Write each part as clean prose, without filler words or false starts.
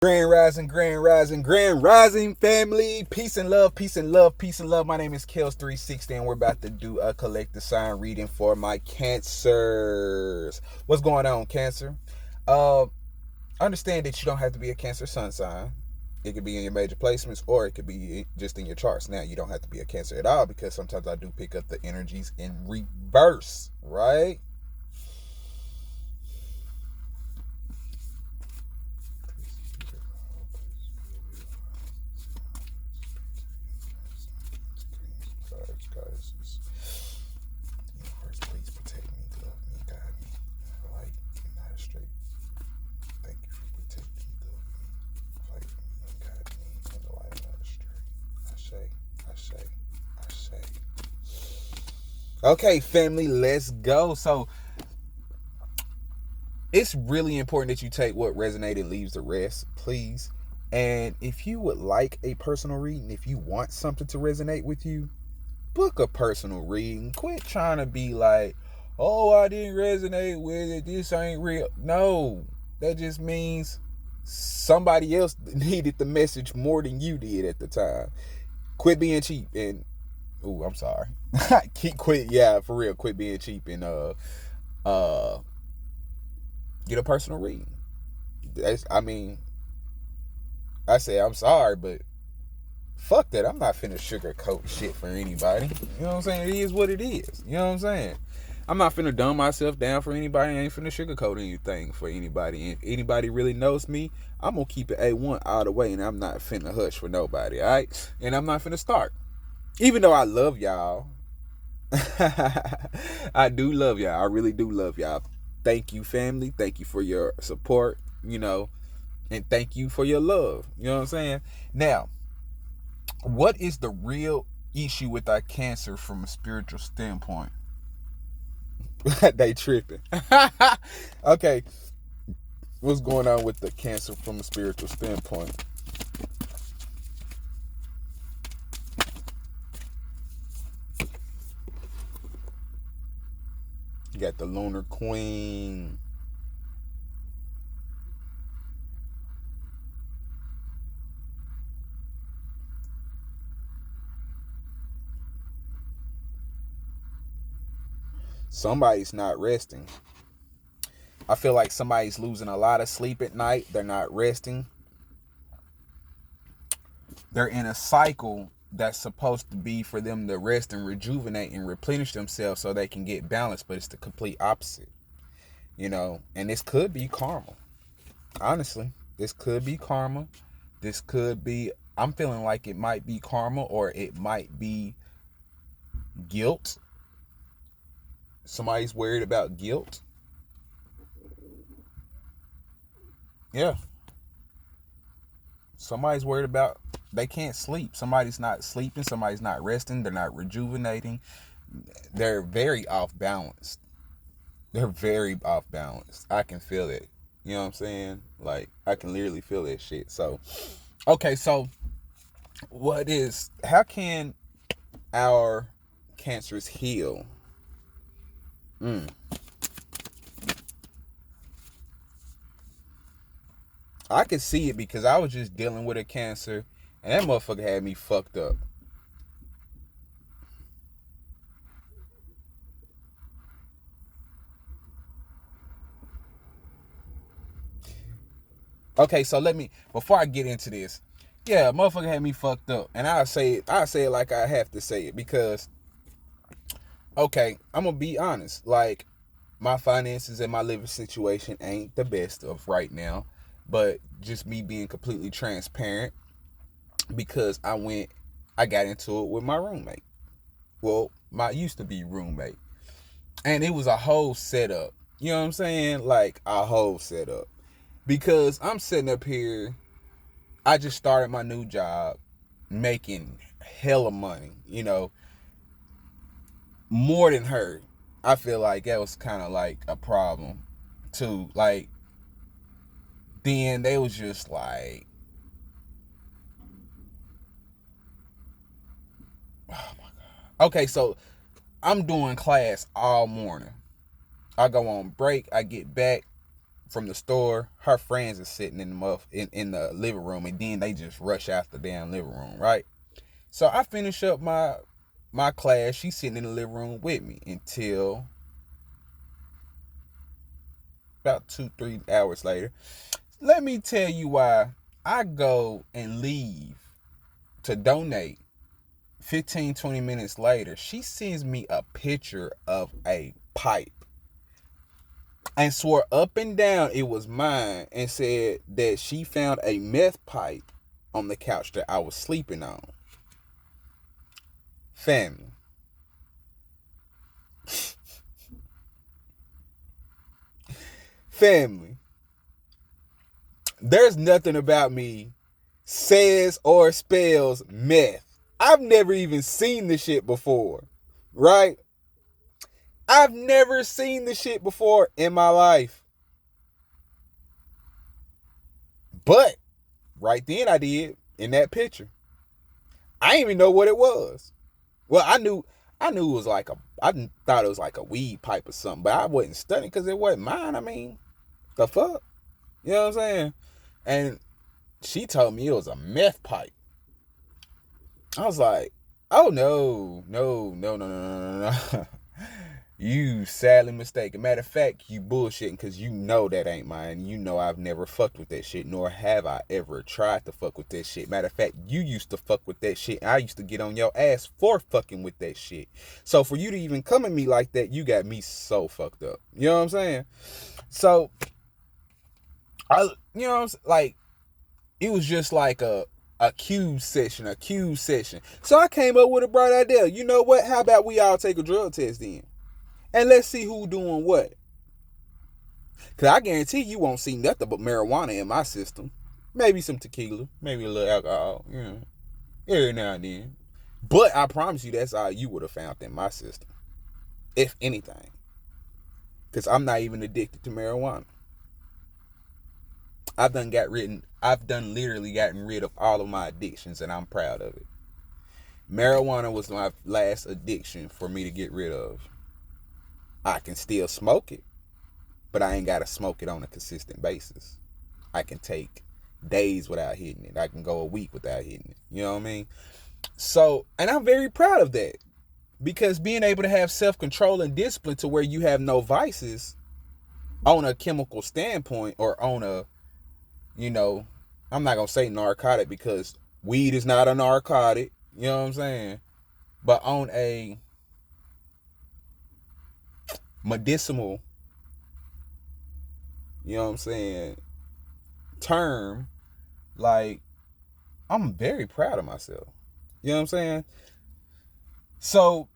Grand rising, grand rising, family. Peace and love, peace and love, peace and love. My name is Kels360, and we're about to do a collective sign reading for my Cancers. What's going on, Cancer? Uh, Understand that you don't have to be a Cancer sun sign. It could be in your major placements, or it could be just in your charts. Now, you don't have to be a Cancer at all, because sometimes I do pick up the energies in reverse, right? Okay, family, let's go. So it's really important that you take what resonated, leaves the rest, please. And if you would like a personal reading, if you want something to resonate with you, book a personal reading. Quit trying to be like, oh, I didn't resonate with it, this ain't real. No, that just means somebody else needed the message more than you did at the time. Quit being cheap and I'm sorry. For real, quit being cheap and get a personal reading. I say I'm sorry, but fuck that. I'm not finna sugarcoat shit for anybody. You know what I'm saying? It is what it is. You know what I'm saying? I'm not finna dumb myself down for anybody. I ain't finna sugarcoat anything for anybody. And if anybody really knows me, I'm gonna keep it A1 all the way, and I'm not finna hush for nobody, alright? And I'm not finna start. Even though I love y'all. I do love y'all. I really do love y'all. Thank you, family. Thank you for your support, and thank you for your love. You know what I'm saying? Now, what is the real issue with our Cancer from a spiritual standpoint? They tripping. Okay, what's going on with the Cancer from a spiritual standpoint? You got the Lunar Queen. Somebody's not resting. I feel like somebody's losing a lot of sleep at night. They're not resting. They're in a cycle that's supposed to be for them to rest and rejuvenate and replenish themselves so they can get balanced, but it's the complete opposite. And this could be karma. Honestly, this could be karma. This could be, I'm feeling like it might be karma, or it might be guilt. Somebody's worried about guilt. Yeah. Somebody's worried about, they can't sleep. Somebody's not sleeping. Somebody's not resting. They're not rejuvenating. They're very off balance. They're very off balance. I can feel it. You know what I'm saying? Like, I can literally feel that shit. So, okay, so how can our cancers heal? I could see it because I was just dealing with a Cancer, and that motherfucker had me fucked up. Okay, so before I get into this, yeah, motherfucker had me fucked up. And I say it like I have to say it, because, okay, I'm gonna be honest. Like, my finances and my living situation ain't the best of right now. But just me being completely transparent, because I got into it with my roommate. Well, my used to be roommate. And it was a whole setup. You know what I'm saying? Like, a whole setup. Because I'm sitting up here, I just started my new job, making hella money, more than her. I feel like that was kind of like a problem too. Like, then they was just like, oh my God. Okay, so I'm doing class all morning. I go on break, I get back from the store. Her friends are sitting in the living room, and then they just rush out the damn living room, right? So I finish up my class. She's sitting in the living room with me until about 2-3 hours later. Let me tell you why I go and leave to donate. 15-20 minutes later, she sends me a picture of a pipe and swore up and down it was mine, and said that she found a meth pipe on the couch that I was sleeping on. Family. Family. There's nothing about me says or spells meth. I've never even seen the shit before, right? I've never seen the shit before in my life. But right then I did in that picture. I didn't even know what it was. Well, I knew it was like I thought it was like a weed pipe or something, but I wasn't studying because it wasn't mine. I mean, the fuck? You know what I'm saying? And she told me it was a meth pipe. I was like, oh no. You sadly mistaken. Matter of fact, you bullshitting because you know that ain't mine. You know I've never fucked with that shit, nor have I ever tried to fuck with that shit. Matter of fact, you used to fuck with that shit, and I used to get on your ass for fucking with that shit. So for you to even come at me like that, you got me so fucked up. You know what I'm saying? So, like, it was just like a cube session. So I came up with a bright idea. You know what? How about we all take a drug test then? And let's see who doing what. Because I guarantee you won't see nothing but marijuana in my system. Maybe some tequila. Maybe a little alcohol. You know, every now and then. But I promise you that's all you would have found in my system. If anything. Because I'm not even addicted to marijuana. I've done literally gotten rid of all of my addictions, and I'm proud of it. Marijuana was my last addiction for me to get rid of. I can still smoke it, but I ain't got to smoke it on a consistent basis. I can take days without hitting it. I can go a week without hitting it. You know what I mean? So, and I'm very proud of that, because being able to have self-control and discipline to where you have no vices on a chemical standpoint, or on a, I'm not going to say narcotic because weed is not a narcotic. You know what I'm saying? But on a medicinal, you know what I'm saying, term, like, I'm very proud of myself. You know what I'm saying? So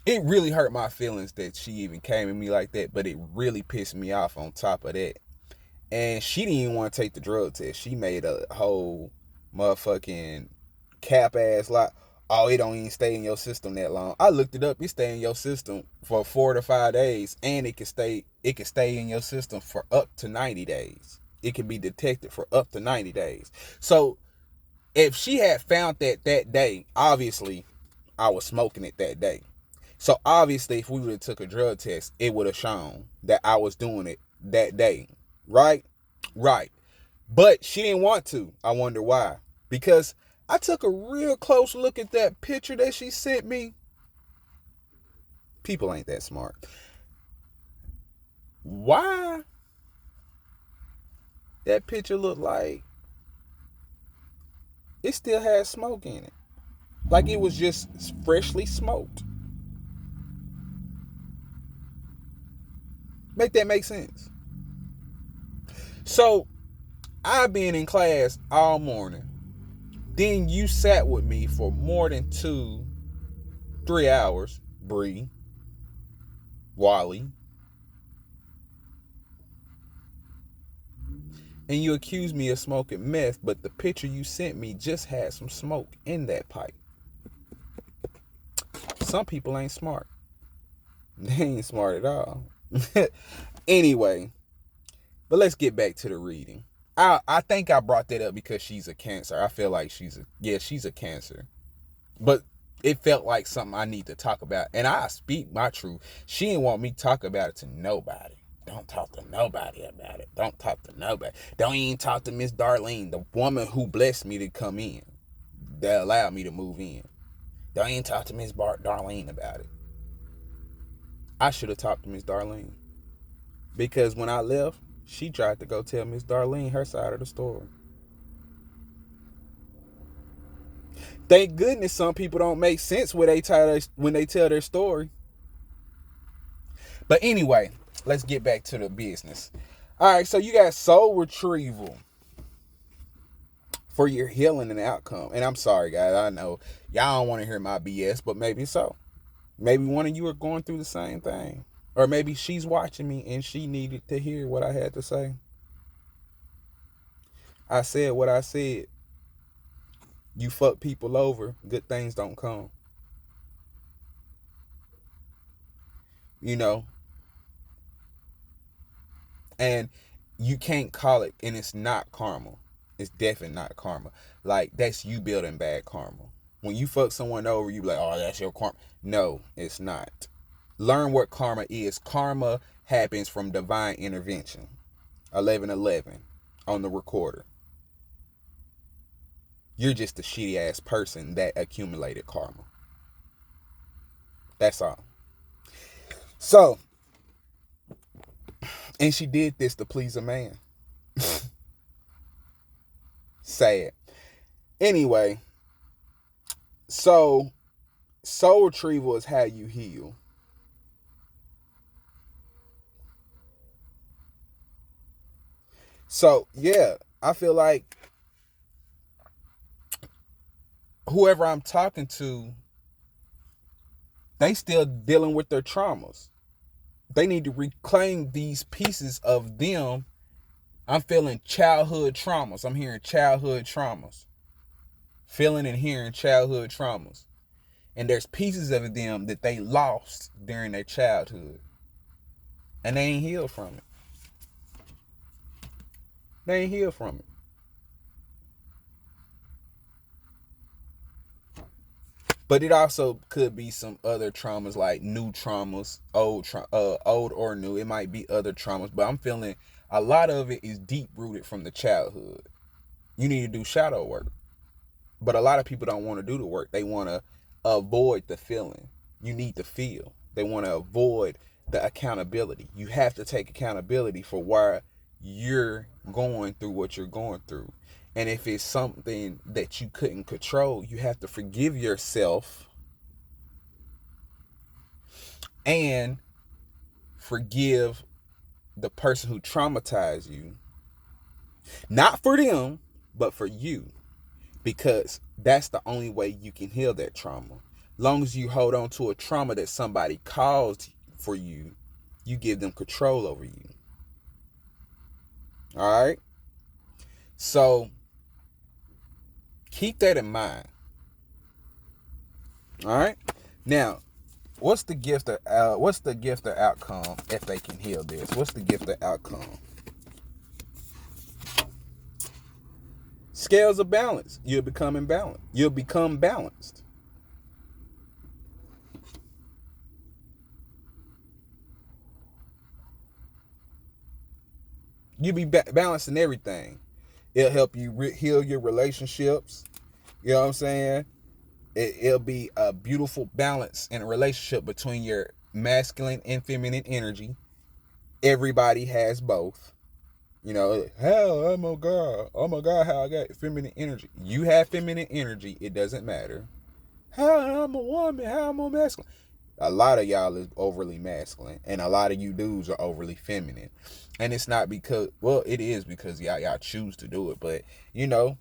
it really hurt my feelings that she even came at me like that, but it really pissed me off on top of that. And she didn't even want to take the drug test. She made a whole motherfucking cap ass lie. Oh, it don't even stay in your system that long. I looked it up. It stay in your system for 4 to 5 days, and it can stay in your system for up to 90 days. It can be detected for up to 90 days. So if she had found that day, obviously I was smoking it that day. So obviously if we would have took a drug test, it would have shown that I was doing it that day. Right? Right. But she didn't want to. I wonder why. Because I took a real close look at that picture that she sent me. People ain't that smart. Why that picture looked like it still had smoke in it? Like it was just freshly smoked. Make that make sense? So I've been in class all morning. Then you sat with me for more than 2-3 hours, Bree, Wally, and you accused me of smoking meth, but the picture you sent me just had some smoke in that pipe. Some people ain't smart. They ain't smart at all. Anyway, but let's get back to the reading. I think I brought that up because she's a Cancer. I feel like she's a Cancer. But it felt like something I need to talk about. And I speak my truth. She didn't want me to talk about it to nobody. Don't talk to nobody about it. Don't talk to nobody. Don't even talk to Miss Darlene, the woman who blessed me to come in, that allowed me to move in. Don't even talk to Miss Darlene about it. I should have talked to Miss Darlene. Because when I left, she tried to go tell Miss Darlene her side of the story. Thank goodness some people don't make sense when they tell their story. But anyway, let's get back to the business. All right, so you got soul retrieval for your healing and outcome. And I'm sorry, guys. I know y'all don't want to hear my BS, but maybe so. Maybe one of you are going through the same thing. Or maybe she's watching me and she needed to hear what I had to say. I said what I said. You fuck people over, good things don't come. You know? And you can't call it, and it's not karma. It's definitely not karma. Like, that's you building bad karma. When you fuck someone over, you be like, oh, that's your karma. No, it's not. Learn what karma is. Karma happens from divine intervention. 11:11 on the recorder. You're just a shitty ass person that accumulated karma. That's all. So, and she did this to please a man. Sad. Anyway, so soul retrieval is how you heal. So, yeah, I feel like whoever I'm talking to, they still dealing with their traumas. They need to reclaim these pieces of them. I'm feeling childhood traumas. I'm hearing childhood traumas. Feeling and hearing childhood traumas. And there's pieces of them that they lost during their childhood. And they ain't healed from it. They ain't healed from it. But it also could be some other traumas, like new traumas, old or new. It might be other traumas, but I'm feeling a lot of it is deep rooted from the childhood. You need to do shadow work, but a lot of people don't want to do the work. They want to avoid the feeling. You need to feel. They want to avoid the accountability. You have to take accountability for why you're going through what you're going through. And if it's something that you couldn't control, you have to forgive yourself and forgive the person who traumatized you. Not for them, but for you. Because that's the only way you can heal that trauma. Long as you hold on to a trauma that somebody caused for you, you give them control over you. All right? So, keep that in mind. All right? Now, what's the gift of outcome if they can heal this? What's the gift of outcome? Scales of balance. You'll become imbalanced. You'll become balanced. You'll be balanced in everything. It'll help you heal your relationships. You know what I'm saying? It'll be a beautiful balance in a relationship between your masculine and feminine energy. Everybody has both. You know, hell, oh my God, how I got feminine energy. You have feminine energy, it doesn't matter. How I'm a woman, how I'm a masculine. A lot of y'all is overly masculine, and a lot of you dudes are overly feminine. And it's not because, well, it is because y'all choose to do it, but you know,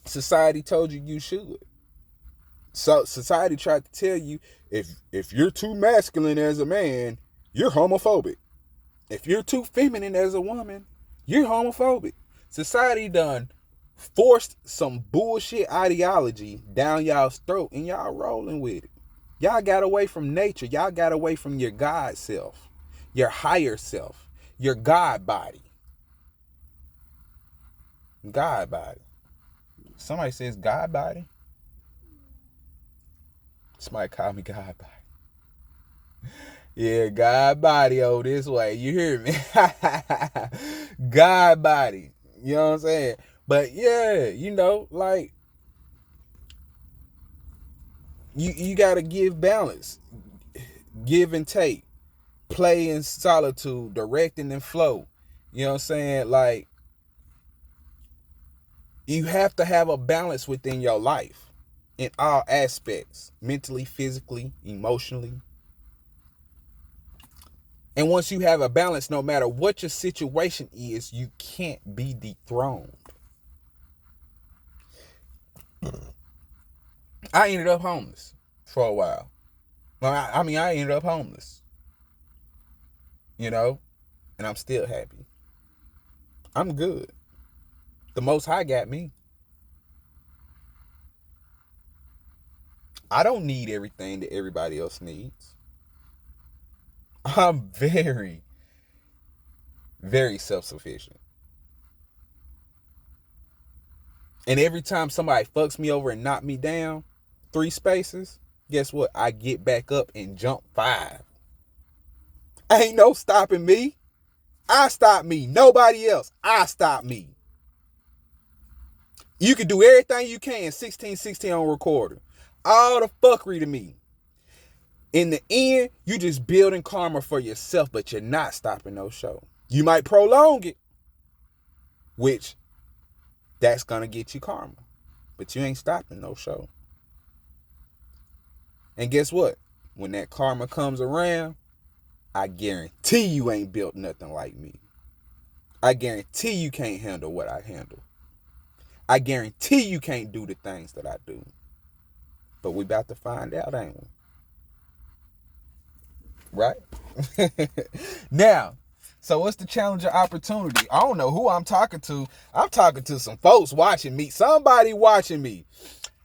society told you should. So society tried to tell you if you're too masculine as a man, you're homophobic. If you're too feminine as a woman, you're homophobic. Society done forced some bullshit ideology down y'all's throat and y'all rolling with it. Y'all got away from nature. Y'all got away from your God self, your higher self, your God body. God body. Somebody says God body. Somebody call me God body. Yeah, God body this way. You hear me? God body. You know what I'm saying? But yeah, like you gotta give balance. Give and take. Play in solitude, directing and flow. You know what I'm saying? Like, you have to have a balance within your life in all aspects, mentally, physically, emotionally. And once you have a balance, no matter what your situation is, you can't be dethroned. I ended up homeless for a while. I ended up homeless, and I'm still happy. I'm good. The Most High got me. I don't need everything that everybody else needs. I'm very, very self-sufficient. And every time somebody fucks me over and knock me down 3 spaces, guess what? I get back up and jump 5. Ain't no stopping me. I stop me. Nobody else. I stop me. You can do everything you can 1616 on recorder. All the fuckery to me. In the end, you just building karma for yourself, but you're not stopping no show. You might prolong it, which that's going to get you karma. But you ain't stopping no show. And guess what? When that karma comes around, I guarantee you ain't built nothing like me. I guarantee you can't handle what I handle. I guarantee you can't do the things that I do. But we about to find out, ain't we? Right? Now, so what's the challenge or opportunity? I don't know who I'm talking to. I'm talking to some folks watching me. Somebody watching me.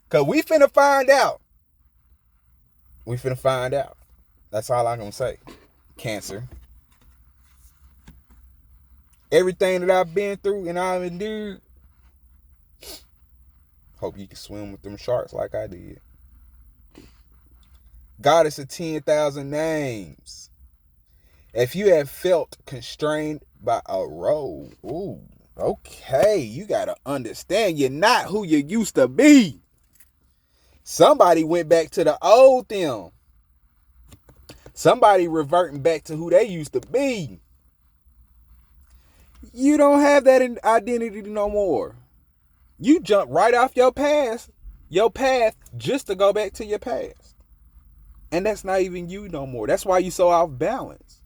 Because we finna find out. We finna find out. That's all I'm going to say. Cancer. Everything that I've been through and I've endured. Hope you can swim with them sharks like I did. Goddess of 10,000 names. If you have felt constrained by a role, ooh, okay, you gotta understand you're not who you used to be. Somebody went back to the old them. Somebody reverting back to who they used to be. You don't have that identity no more. You jump right off your path just to go back to your past. And that's not even you no more. That's why you so off balance.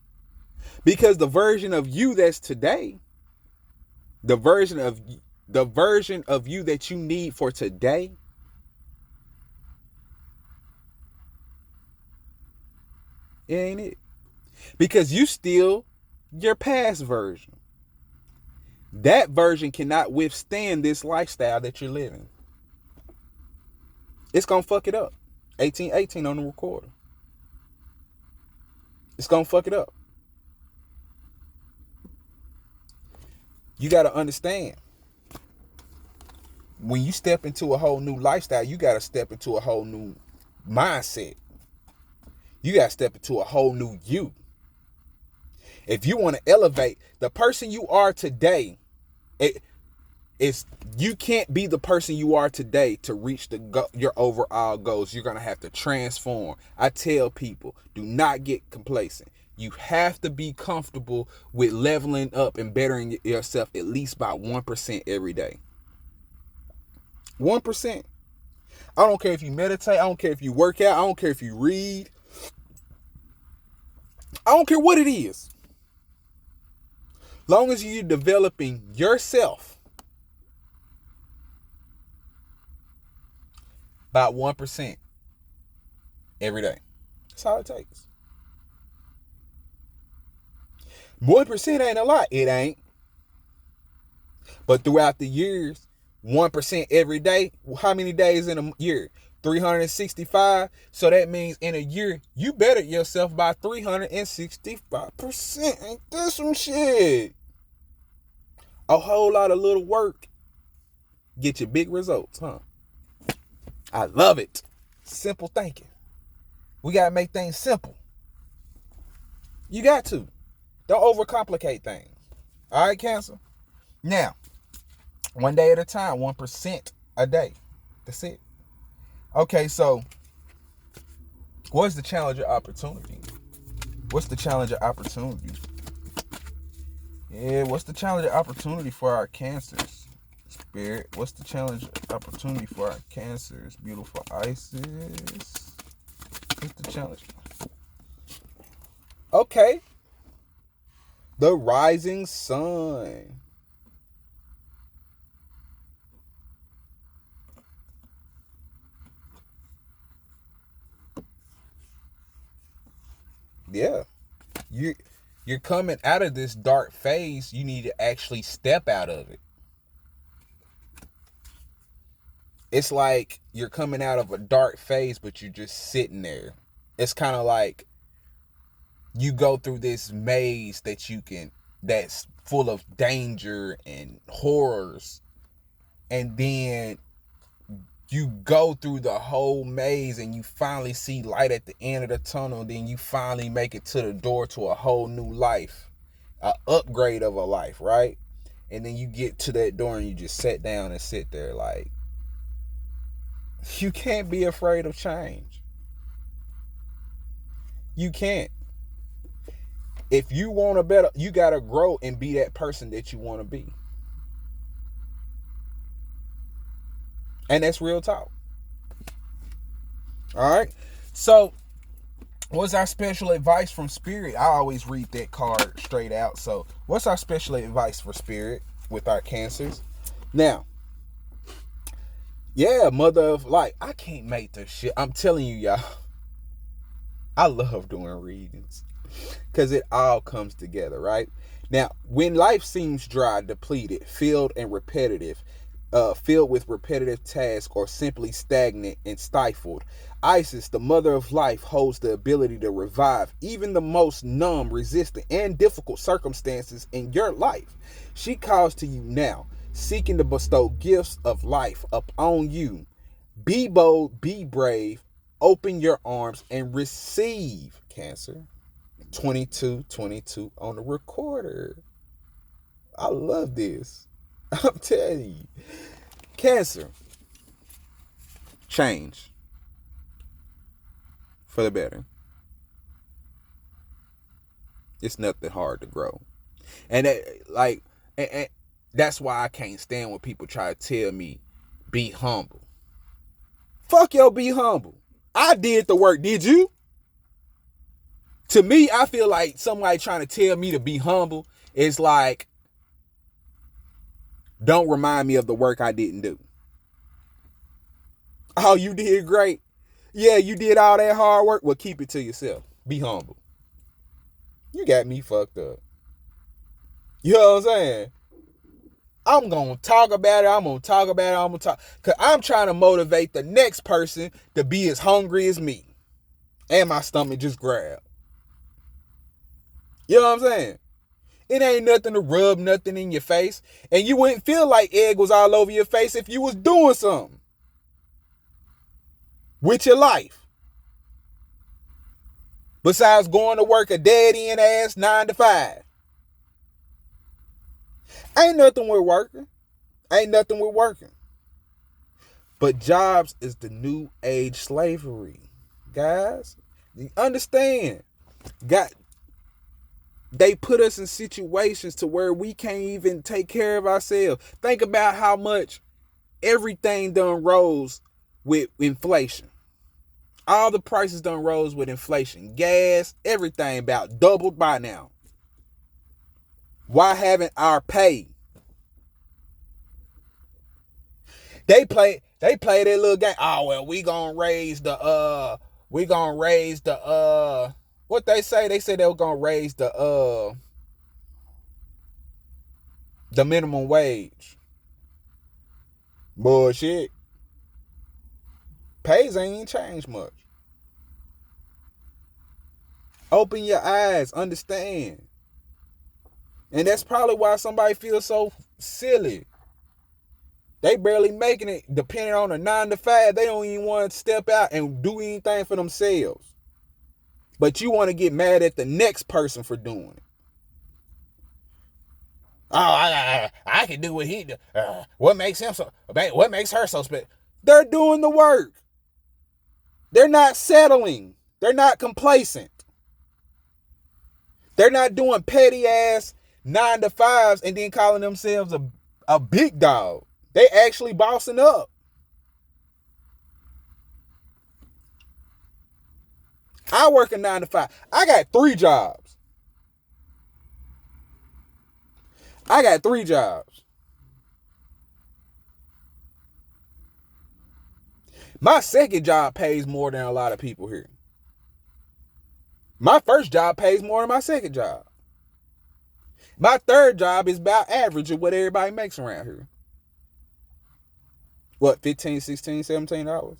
Because the version of you that's today, the version of you that you need for today, it ain't it. Because you still your past version. That version cannot withstand this lifestyle that you're living. It's gonna fuck it up. 1818 on the recorder. It's gonna fuck it up. You gotta understand. When you step into a whole new lifestyle, you gotta step into a whole new mindset. You gotta step into a whole new you. If you want to elevate the person you are today, you can't be the person you are today to reach your overall goals. You're gonna have to transform. I tell people, do not get complacent. You have to be comfortable with leveling up and bettering yourself at least by 1% every day. 1%. I don't care if you meditate. I don't care if you work out. I don't care if you read. I don't care what it is. Long as you're developing yourself by 1% every day. That's all it takes. 1% ain't a lot. It ain't. But throughout the years, 1% every day. How many days in a year? 365. So that means in a year, you bettered yourself by 365%. Ain't that some shit? A whole lot of little work get you big results, huh? I love it. Simple thinking. We got to make things simple. You got to. Don't overcomplicate things. All right, Cancer? Now, one day at a time, 1% a day. That's it. Okay, so what's the challenge of opportunity? What's the challenge of opportunity? Yeah, what's the challenge of opportunity for our Cancers? Spirit, what's the challenge of opportunity for our Cancers? Beautiful Isis. What's the challenge? Okay. The rising sun. Yeah. You're coming out of this dark phase. You need to actually step out of it. It's like you're coming out of a dark phase, but you're just sitting there. It's kind of like you go through this maze that's full of danger and horrors, and then you go through the whole maze and you finally see light at the end of the tunnel. Then you finally make it to the door to a whole new life, an upgrade of a life, right? And then you get to that door and you just sit down and sit there. Like, you can't be afraid of change. You can't. If you want a better, you got to grow and be that person that you want to be. And that's real talk. All right. So, what's our special advice from Spirit? I always read that card straight out. So, what's our special advice for Spirit with our Cancers? Now, yeah, Mother of Light. I can't make this shit. I'm telling you, y'all. I love doing readings because it all comes together, right? Now, when life seems dry, depleted, filled with repetitive tasks, or simply stagnant and stifled, Isis, the mother of life, holds the ability to revive even the most numb, resistant, and difficult circumstances in your life. She calls to you now, seeking to bestow gifts of life upon you. Be bold, be brave, open your arms, and receive, Cancer. 2222 on the recorder. I love this. I'm telling you. Cancer. Change. For the better. It's nothing hard to grow. And and that's why I can't stand when people try to tell me, be humble. Fuck yo, be humble. I did the work. Did you? To me, I feel like somebody trying to tell me to be humble is like, don't remind me of the work I didn't do. Oh, you did great. Yeah, you did all that hard work. Well, keep it to yourself. Be humble. You got me fucked up. You know what I'm saying? I'm going to talk about it. I'm going to talk about it. I'm going to talk. Because I'm trying to motivate the next person to be as hungry as me. And my stomach just grabbed. You know what I'm saying? It ain't nothing to rub nothing in your face. And you wouldn't feel like egg was all over your face if you was doing something with your life. Besides going to work a dead-end ass 9 to 5. Ain't nothing with working. Ain't nothing with working. But jobs is the new age slavery. Guys, you understand. They put us in situations to where we can't even take care of ourselves. Think about how much everything done rose with inflation. All the prices done rose with inflation. Gas, everything about doubled by now. Why haven't our pay? They play that little game. Oh well, we gonna raise the what they say? They said they were gonna raise the minimum wage. Bullshit. Pays ain't changed much. Open your eyes, understand. And that's probably why somebody feels so silly. They barely making it, depending on a 9 to 5. They don't even want to step out and do anything for themselves. But you want to get mad at the next person for doing it. Oh, I can do what he do. What makes him so? What makes her so special? They're doing the work. They're not settling. They're not complacent. They're not doing petty ass 9 to 5s and then calling themselves a big dog. They actually bossing up. I work a 9 to 5. I got 3 jobs. My second job pays more than a lot of people here. My first job pays more than my second job. My third job is about average of what everybody makes around here. What, $15, $16, $17?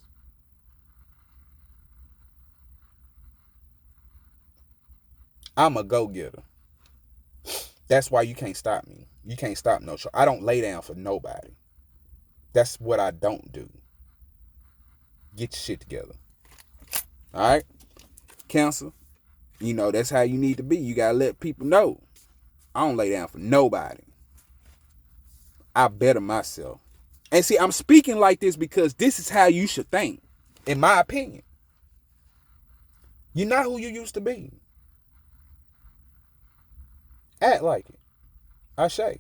I'm a go-getter. That's why you can't stop me. You can't stop no show. I don't lay down for nobody. That's what I don't do. Get your shit together. All right? Cancer. You know, that's how you need to be. You got to let people know. I don't lay down for nobody. I better myself. And see, I'm speaking like this because this is how you should think, in my opinion. You're not who you used to be. Act like it. I say.